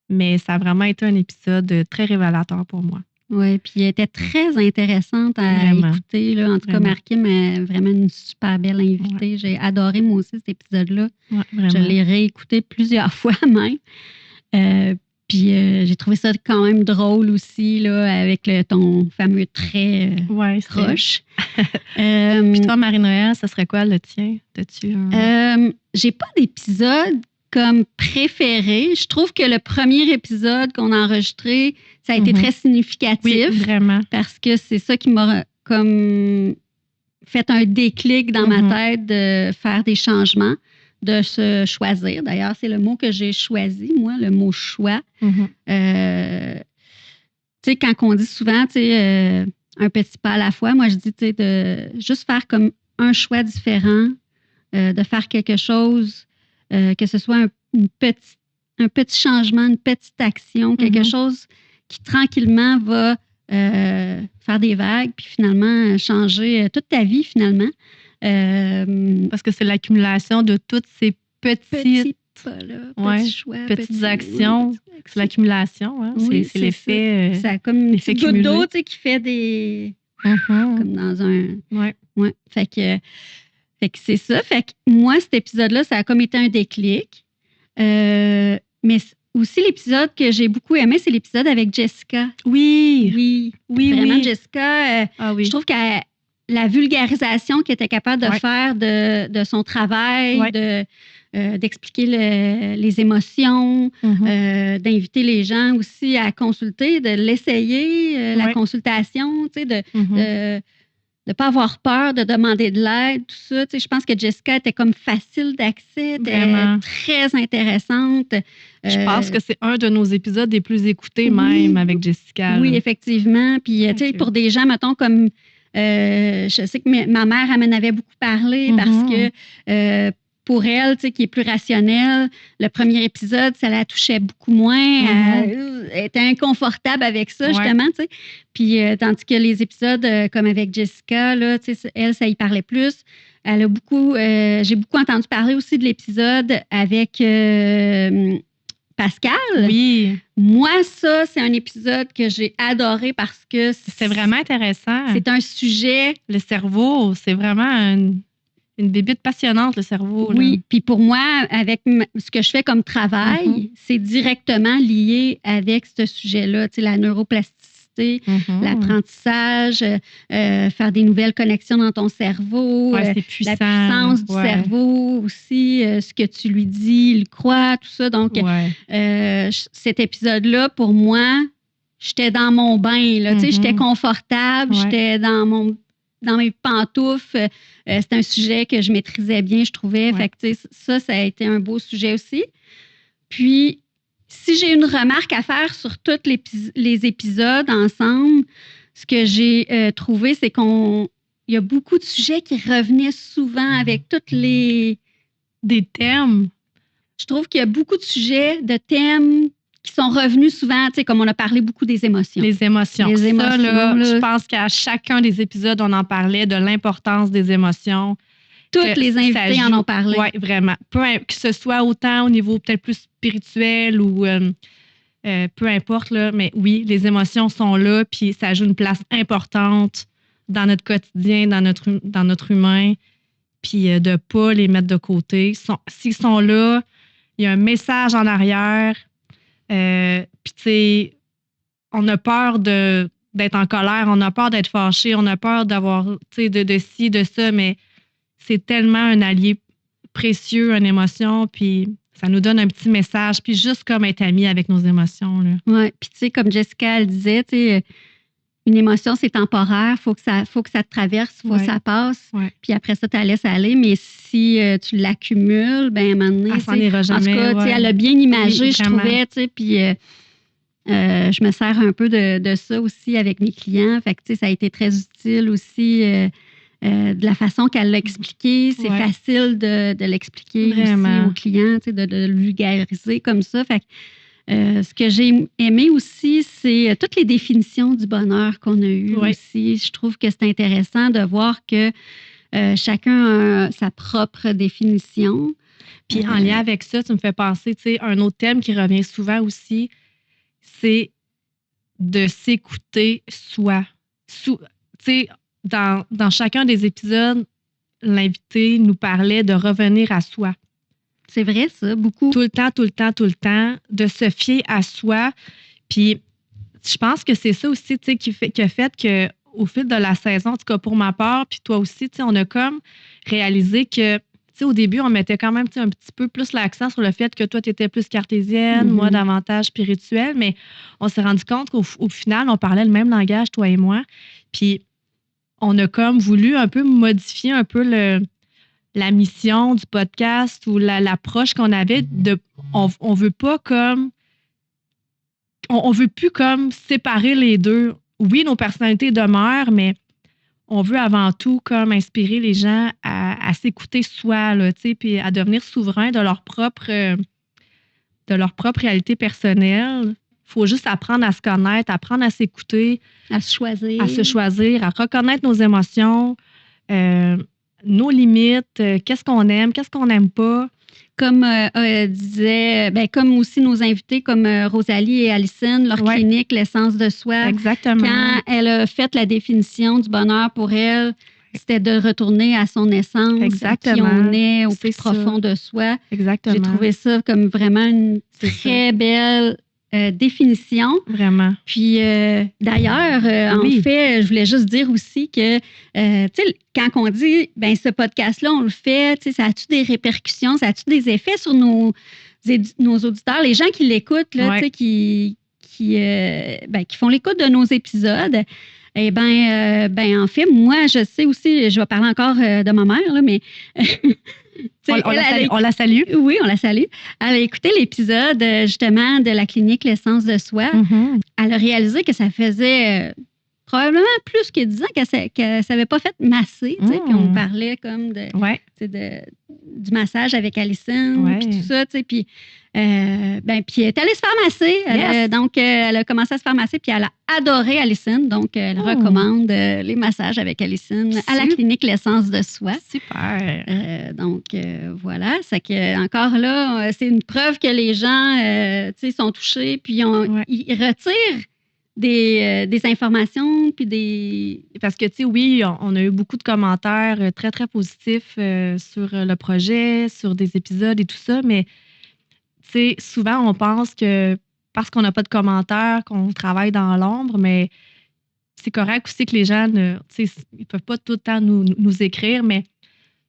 mais ça a vraiment été un épisode très révélateur pour moi. Oui, puis elle était très intéressante à écouter. Là. En tout cas, Marie-Kim est vraiment une super belle invitée. J'ai adoré, moi aussi, cet épisode-là. Je l'ai réécouté plusieurs fois même. Puis j'ai trouvé ça quand même drôle aussi, là, avec ton fameux trait proche. Puis toi, Marie-Noël, ça serait quoi le tien? J'ai pas d'épisode comme préféré. Je trouve que le premier épisode qu'on a enregistré, ça a été très significatif. Oui, vraiment. Parce que c'est ça qui m'a comme fait un déclic dans ma tête de faire des changements, de se choisir. D'ailleurs, c'est le mot que j'ai choisi, moi, le mot choix. Tu sais, quand on dit souvent, tu sais, un petit pas à la fois, moi, je dis, tu sais, de juste faire comme un choix différent, de faire quelque chose, que ce soit un petit changement, une petite action, quelque chose qui tranquillement va faire des vagues, puis finalement changer toute ta vie finalement. Parce que c'est l'accumulation de toutes ces petits choix, petites actions. C'est l'accumulation, hein? Oui, c'est l'effet. Ça a comme une petite goutte d'eau qui fait des. Comme dans un. Ouais. Fait que c'est ça. Fait que moi, cet épisode-là, ça a comme été un déclic. Mais aussi, l'épisode que j'ai beaucoup aimé, c'est l'épisode avec Jessica. Oui. Vraiment, Jessica, je trouve que la vulgarisation qu'elle était capable de faire de son travail, d'expliquer les émotions, d'inviter les gens aussi à consulter, de l'essayer, la consultation, tu sais, de ne pas avoir peur de demander de l'aide, tout ça. Tu sais, je pense que Jessica était comme facile d'accès, était très intéressante. Je pense que c'est un de nos épisodes les plus écoutés même avec Jessica. Oui, effectivement. Puis, tu sais, pour des gens, mettons, comme je sais que ma mère, elle m'en avait beaucoup parlé parce que pour elle, tu sais, qui est plus rationnelle, le premier épisode, ça la touchait beaucoup moins. Elle était inconfortable avec ça, justement, tu sais. Puis, tandis que les épisodes, comme avec Jessica, là, tu sais, elle, ça y parlait plus. Elle a beaucoup... j'ai beaucoup entendu parler aussi de l'épisode avec Pascal. Oui. Moi, ça, c'est un épisode que j'ai adoré parce que... C'est vraiment intéressant. C'est un sujet... Le cerveau, c'est vraiment une bébite passionnante, le cerveau. Oui, là. Puis pour moi, avec ce que je fais comme travail, c'est directement lié avec ce sujet-là, tu sais, la neuroplasticité, l'apprentissage, faire des nouvelles connexions dans ton cerveau, c'est puissant, la puissance du cerveau aussi, ce que tu lui dis, il croit, tout ça. Donc, cet épisode-là, pour moi, j'étais dans mon bain, là, tu sais, j'étais confortable, j'étais dans mes pantoufles. C'est un sujet que je maîtrisais bien, je trouvais. Fait que, ça a été un beau sujet aussi. Puis, si j'ai une remarque à faire sur tous les épisodes ensemble, ce que j'ai trouvé, c'est qu'il y a beaucoup de sujets qui revenaient souvent avec toutes les... Des thèmes. Je trouve qu'il y a beaucoup de sujets, de thèmes qui sont revenus souvent, tu sais, comme on a parlé beaucoup des émotions. Les émotions. Ça, là, je pense qu'à chacun des épisodes, on en parlait de l'importance des émotions. Toutes les invités en ont parlé. Oui, vraiment. Que ce soit autant au niveau peut-être plus spirituel ou peu importe, là, mais oui, les émotions sont là, puis ça joue une place importante dans notre quotidien, dans notre humain, puis de ne pas les mettre de côté. S'ils sont là, il y a un message en arrière. Puis, tu sais, on a peur d'être en colère, on a peur d'être fâché, on a peur d'avoir, tu sais, de ci, de ça, mais c'est tellement un allié précieux, une émotion, puis ça nous donne un petit message, puis juste comme être amis avec nos émotions. Oui, puis tu sais, comme Jessica, elle disait, tu sais, une émotion, c'est temporaire, faut que ça te traverse, faut que ça passe, puis après ça, tu la laisses aller, mais si tu l'accumules, ben à un moment donné, elle s'en ira jamais. En tout cas, elle a bien imagé, je trouvais, tu sais, puis je me sers un peu de ça aussi avec mes clients, fait que tu sais, ça a été très utile aussi de la façon qu'elle l'a expliqué, c'est facile de l'expliquer aussi aux clients, tu sais, de le vulgariser comme ça, fait que ce que j'ai aimé aussi, c'est toutes les définitions du bonheur qu'on a eues aussi. Je trouve que c'est intéressant de voir que chacun a sa propre définition. Puis en lien avec ça, tu me fais penser, tu sais, un autre thème qui revient souvent aussi, c'est de s'écouter soi. Tu sais, dans chacun des épisodes, l'invité nous parlait de revenir à soi. C'est vrai, ça, beaucoup. Tout le temps, de se fier à soi. Puis, je pense que c'est ça aussi, tu sais, qui a fait qu'au fil de la saison, en tout cas pour ma part, puis toi aussi, tu sais, on a comme réalisé que, tu sais, au début, on mettait quand même, tu sais, un petit peu plus l'accent sur le fait que toi, tu étais plus cartésienne, moi, davantage spirituelle, mais on s'est rendu compte qu'au final, on parlait le même langage, toi et moi. Puis, on a comme voulu un peu modifier un peu la mission du podcast ou l'approche qu'on avait. On veut pas comme... On veut plus comme séparer les deux. Oui, nos personnalités demeurent, mais on veut avant tout comme inspirer les gens à s'écouter soi, là, tu sais, puis à devenir souverains de leur propre réalité personnelle. Il faut juste apprendre à se connaître, apprendre à s'écouter. À se choisir. À se choisir, à reconnaître nos émotions, nos limites, qu'est-ce qu'on aime, qu'est-ce qu'on n'aime pas. Comme disait, comme aussi nos invités, comme Rosalie et Alison, leur clinique, l'essence de soi. Exactement. Quand elle a fait la définition du bonheur pour elle, c'était de retourner à son essence, exactement. À qui on est, au plus profond de soi. Exactement. J'ai trouvé ça comme vraiment une très belle définition. Vraiment. Puis d'ailleurs, en fait, je voulais juste dire aussi que, tu sais, quand on dit, ce podcast-là, on le fait, tu sais, ça a-tu des répercussions, ça a-tu des effets sur nos auditeurs, les gens qui l'écoutent, là, tu sais, qui font l'écoute de nos épisodes. Eh bien, en fait, moi, je sais aussi, je vais parler encore de ma mère, là, mais... on la salue. Oui, on la salue. Elle a écouté l'épisode, justement, de la clinique L'essence de soi. Mm-hmm. Elle a réalisé que ça faisait probablement plus que 10 ans qu'elle ne s'avait pas fait masser. Puis on parlait comme du massage avec Alison, puis tout ça. Puis puis elle est allée se faire masser. Donc, elle a commencé à se faire masser, puis elle a adoré Alison. Donc, elle recommande les massages avec Alison à la clinique L'essence de soi. Super. Donc, voilà. C'est que, encore là, c'est une preuve que les gens sont touchés, puis ils retirent des informations, puis des... Parce que, tu sais, oui, on a eu beaucoup de commentaires très, très positifs sur le projet, sur des épisodes et tout ça, mais tu sais, souvent, on pense que parce qu'on n'a pas de commentaires, qu'on travaille dans l'ombre, mais c'est correct aussi que les gens ne peuvent pas tout le temps nous écrire, mais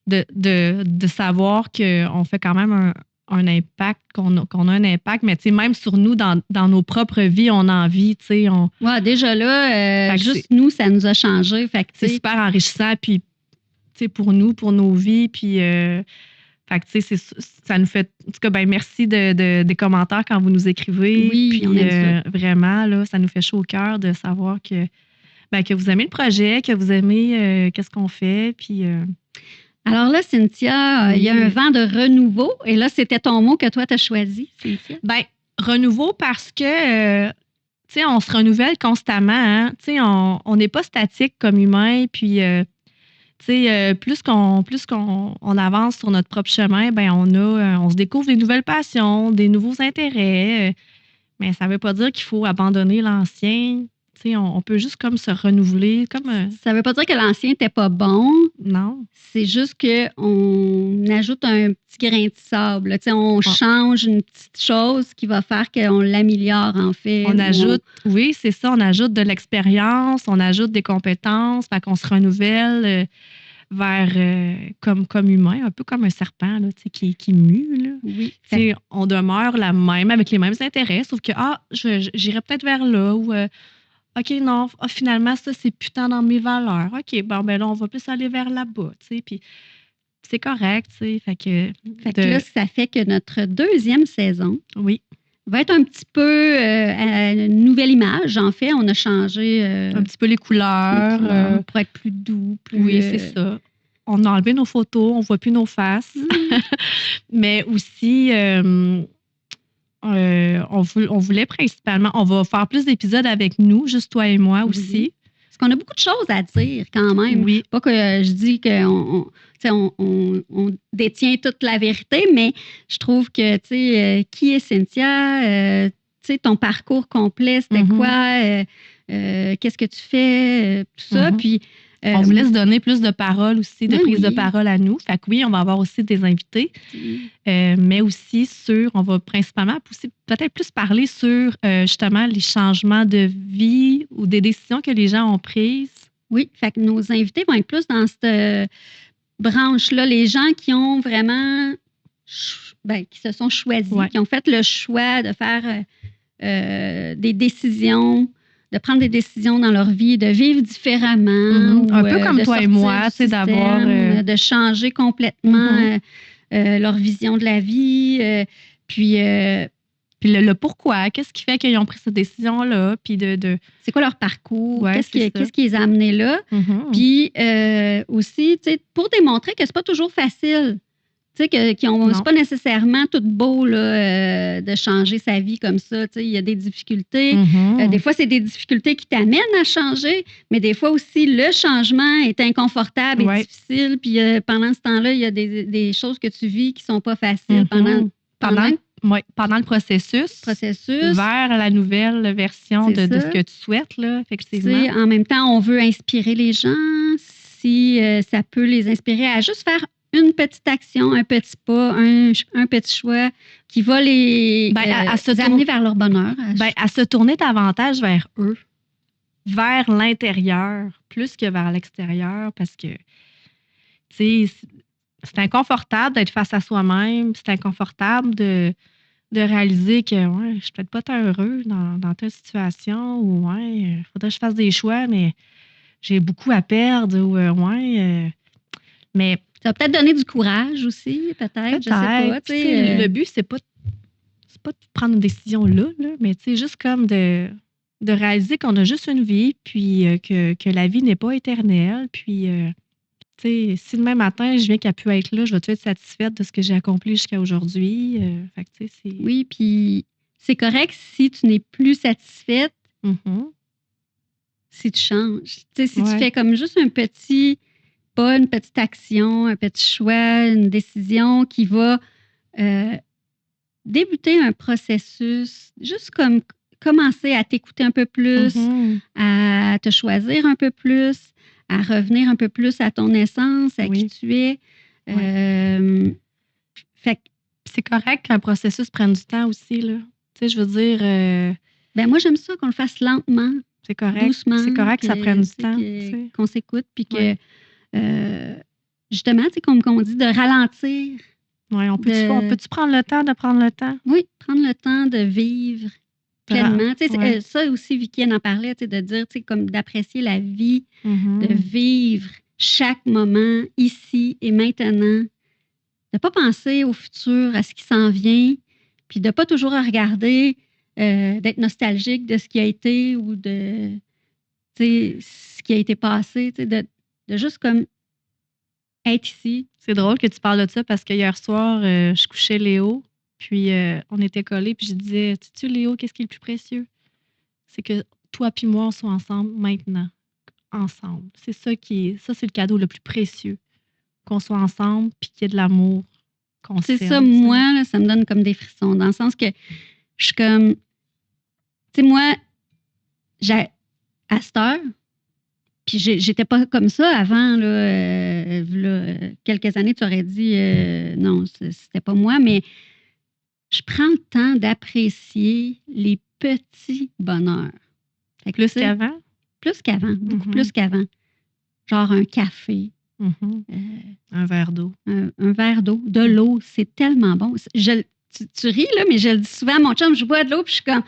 de savoir qu'on fait quand même un impact, qu'on a un impact, mais tu sais, même sur nous, dans nos propres vies, on a envie, tu sais. Ouais, déjà là, juste nous, ça nous a changé. C'est super enrichissant, puis, tu sais, pour nous, pour nos vies, puis... Fait que, tu sais, ça nous fait... En tout cas, merci des commentaires quand vous nous écrivez. Oui, puis, on aime ça. Vraiment, là, ça nous fait chaud au cœur de savoir que vous aimez le projet, que vous aimez qu'est-ce qu'on fait. Puis... Alors là, Cynthia, il y a un vent de renouveau. Et là, c'était ton mot que toi, tu as choisi, Cynthia. Renouveau parce que... tu sais, on se renouvelle constamment. Hein? Tu sais, on n'est pas statique comme humain. Puis... tu sais, plus qu'on avance sur notre propre chemin, on se découvre des nouvelles passions, des nouveaux intérêts. Mais ça ne veut pas dire qu'il faut abandonner l'ancien. Tu sais, on peut juste comme se renouveler. Ça ne veut pas dire que l'ancien n'était pas bon. Non. C'est juste qu'on ajoute un petit grain de sable. Tu sais, on change une petite chose qui va faire qu'on l'améliore, en fait. On ajoute, oui, c'est ça. On ajoute de l'expérience, on ajoute des compétences, fait qu'on se renouvelle vers comme humain, un peu comme un serpent là, qui mue. Là. Oui. On demeure la même, avec les mêmes intérêts, sauf que j'irais peut-être vers là ou OK, non, finalement, ça, c'est putain dans mes valeurs. OK, là, on va plus aller vers là-bas, tu sais, puis c'est correct, tu sais, fait que là, ça fait que notre deuxième saison va être un petit peu à une nouvelle image, en fait. On a changé... un petit peu les couleurs. Pour être plus doux, Oui, c'est ça. On a enlevé nos photos, on voit plus nos faces. Mais aussi... on voulait principalement... On va faire plus d'épisodes avec nous, juste toi et moi aussi. Parce qu'on a beaucoup de choses à dire quand même. Oui. Pas que je dis qu'on détient toute la vérité, mais je trouve que, tu sais, qui est Cynthia? ton parcours complet, c'était quoi, qu'est-ce que tu fais, tout ça. Puis, on voulait se donner plus de paroles aussi, de prise de parole à nous. Fait que oui, on va avoir aussi des invités, mais aussi on va principalement aussi peut-être plus parler sur justement les changements de vie ou des décisions que les gens ont prises. Oui, fait que nos invités vont être plus dans cette branche-là, les gens qui ont vraiment, qui se sont choisis, qui ont fait le choix de faire des décisions, de prendre des décisions dans leur vie, de vivre différemment. Un peu comme toi et moi, c'est d'avoir... de changer complètement leur vision de la vie. Puis le pourquoi, qu'est-ce qui fait qu'ils ont pris cette décision-là, puis c'est quoi leur parcours, qu'est-ce qui les a amenés là. Puis aussi, pour démontrer que c'est pas toujours facile. Tu sais, c'est pas nécessairement tout beau là, de changer sa vie comme ça. Tu sais, il y a des difficultés. Des fois, c'est des difficultés qui t'amènent à changer, mais des fois aussi, le changement est inconfortable et difficile. Puis pendant ce temps-là, il y a des choses que tu vis qui sont pas faciles pendant le processus vers la nouvelle version de ce que tu souhaites, là, effectivement. En même temps, on veut inspirer les gens. Si ça peut les inspirer à juste faire une petite action, un petit pas, un petit choix qui va les amener vers leur bonheur. À se tourner davantage vers eux, vers l'intérieur, plus que vers l'extérieur, parce que, tu sais, c'est inconfortable d'être face à soi-même, c'est inconfortable de réaliser que je suis peut-être pas tant heureux dans telle situation, ou il faudrait que je fasse des choix, mais j'ai beaucoup à perdre, ou mais ça va peut-être donner du courage aussi, peut-être, je sais pas. Le but, c'est pas de prendre une décision là, mais juste comme de réaliser qu'on a juste une vie, puis que la vie n'est pas éternelle, puis si demain matin, je viens qu'à pu être là, je vais être satisfaite de ce que j'ai accompli jusqu'à aujourd'hui. Oui, puis c'est correct si tu n'es plus satisfaite, si tu changes. Si tu fais comme juste un petit pas, une petite action, un petit choix, une décision qui va débuter un processus, juste comme commencer à t'écouter un peu plus, à te choisir un peu plus, à revenir un peu plus à ton essence, à qui tu es. Fait que c'est correct qu'un processus prenne du temps aussi, là. Tu sais, je veux dire... moi, j'aime ça qu'on le fasse lentement. C'est correct. Doucement. C'est correct que ça prenne du temps. Qu'on s'écoute, puis que... justement, comme on dit, de ralentir. Oui, on peut-tu prendre le temps de prendre le temps? Oui, prendre le temps de vivre pleinement. Ça aussi, Vicky en parlait, de dire, comme d'apprécier la vie, de vivre chaque moment, ici et maintenant. De ne pas penser au futur, à ce qui s'en vient, puis de ne pas toujours regarder, d'être nostalgique de ce qui a été ou de ce qui a été passé, de juste comme être ici. C'est drôle que tu parles de ça parce que hier soir, je couchais Léo, puis on était collés, puis je disais, sais-tu Léo, qu'est-ce qui est le plus précieux? C'est que toi puis moi, on soit ensemble maintenant. Ensemble. C'est ça c'est le cadeau le plus précieux. Qu'on soit ensemble, puis qu'il y ait de l'amour. C'est ça, moi, là, ça me donne comme des frissons, dans le sens que je suis comme... Tu sais, moi, à cette heure, puis j'étais pas comme ça avant, là, quelques années, tu aurais dit non, c'était pas moi, mais je prends le temps d'apprécier les petits bonheurs. Fait que plus qu'avant? Plus qu'avant, beaucoup plus qu'avant. Genre un café. Un verre d'eau. Un verre d'eau. De l'eau, c'est tellement bon. Tu ris, là, mais je le dis souvent à mon chum, je bois de l'eau, puis je suis comme...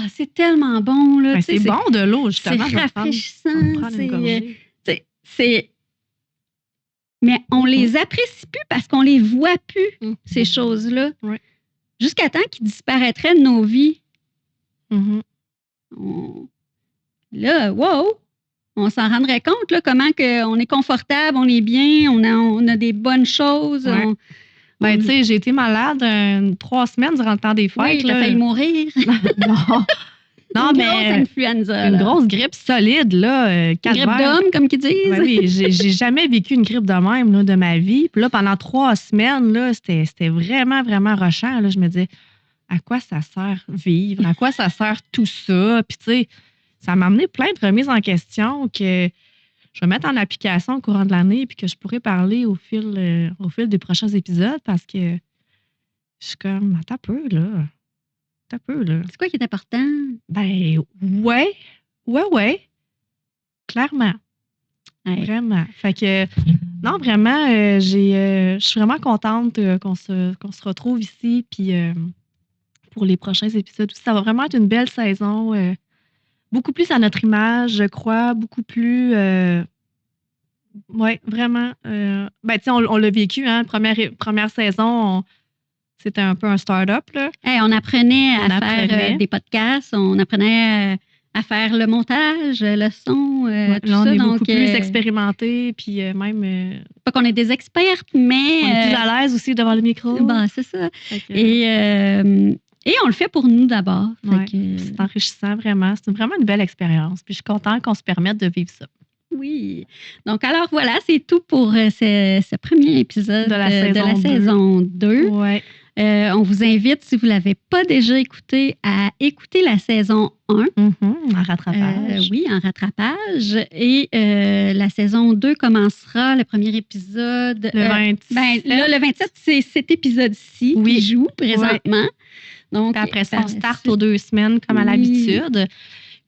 c'est tellement bon, là. C'est bon de l'eau, justement. C'est rafraîchissant. Mais on les apprécie plus parce qu'on les voit plus, ces choses-là. Oui. Jusqu'à temps qu'ils disparaîtraient de nos vies. Là, wow! On s'en rendrait compte, là, comment on est confortable, on est bien, on a des bonnes choses. Ouais. Tu sais, j'ai été malade 3 semaines durant le temps des fêtes. Oui, t'as failli mourir. Non, une mais grosse influenza. Une grosse grippe solide, là. Une grippe d'homme, comme qu'ils disent. Ben oui, j'ai jamais vécu une grippe de même, là, de ma vie. Puis là, pendant 3 semaines, là, c'était vraiment, vraiment rushant. Là, je me disais, à quoi ça sert vivre, à quoi ça sert tout ça. Puis tu sais, ça m'a amené plein de remises en question que je vais mettre en application au courant de l'année puis que je pourrais parler au fil des prochains épisodes parce que je suis comme, attends un peu, là. C'est quoi qui est important? Ben, ouais. Clairement. Ouais. Vraiment. Fait que, non, vraiment, je suis vraiment contente qu'on se retrouve ici. Puis pour les prochains épisodes aussi, ça va vraiment être une belle saison. Beaucoup plus à notre image, je crois. Beaucoup plus. Oui, vraiment. Ben, tu sais, on l'a vécu, hein. Première saison, c'était un peu un start-up, là. Hey, on apprenait à faire des podcasts, on apprenait à faire le montage, le son, tout là, on ça. est beaucoup plus expérimentés, puis même... pas qu'on est des experts, mais... On est plus à l'aise aussi devant le micro. Ben, c'est ça. Et on le fait pour nous d'abord. Ouais, c'est enrichissant, vraiment. C'est vraiment une belle expérience. Puis je suis contente qu'on se permette de vivre ça. Oui. Donc, alors voilà, c'est tout pour ce premier épisode de la saison 2. Ouais. On vous invite, si vous ne l'avez pas déjà écouté, à écouter la saison 1. En rattrapage. Oui, en rattrapage. Et la saison 2 commencera, le premier épisode... Le 27. Le 27, c'est cet épisode-ci qui joue présentement. Ouais. Donc, après ça, on start aux 2 semaines, comme à l'habitude.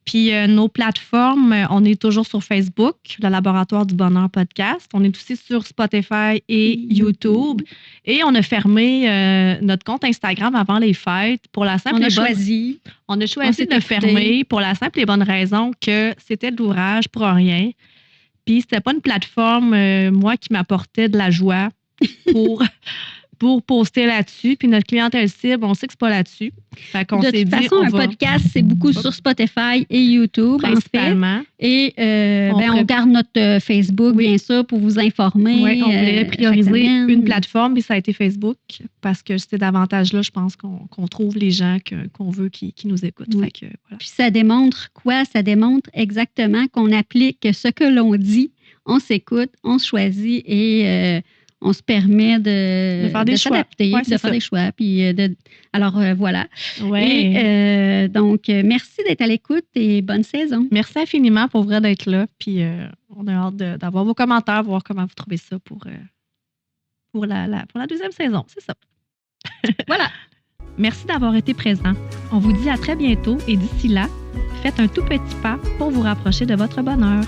Puis nos plateformes, on est toujours sur Facebook, le Laboratoire du Bonheur Podcast. On est aussi sur Spotify et YouTube. Et on a fermé notre compte Instagram avant les fêtes pour la simple On a choisi de le fermer pour la simple et bonne raison que c'était de l'ouvrage pour rien. Puis c'était pas une plateforme, moi, qui m'apportait de la joie pour poster là-dessus. Puis notre clientèle cible, on sait que c'est pas là-dessus. Fait qu'on de toute façon, un podcast, c'est beaucoup sur Spotify et YouTube, principalement. En fait. Et on garde notre Facebook, bien sûr, pour vous informer. Oui, on voulait prioriser une plateforme, puis ça a été Facebook, parce que c'est davantage là, je pense, qu'on trouve les gens qu'on veut qui nous écoutent. Oui. Fait que, voilà. Puis ça démontre quoi? Ça démontre exactement qu'on applique ce que l'on dit, on s'écoute, on se choisit et... on se permet de s'adapter, de faire des choix. Puis alors, voilà. Ouais. Et donc, merci d'être à l'écoute et bonne saison. Merci infiniment pour vrai d'être là. Puis on a hâte d'avoir vos commentaires, voir comment vous trouvez ça pour la deuxième saison. C'est ça. Voilà. Merci d'avoir été présent. On vous dit à très bientôt et d'ici là, faites un tout petit pas pour vous rapprocher de votre bonheur.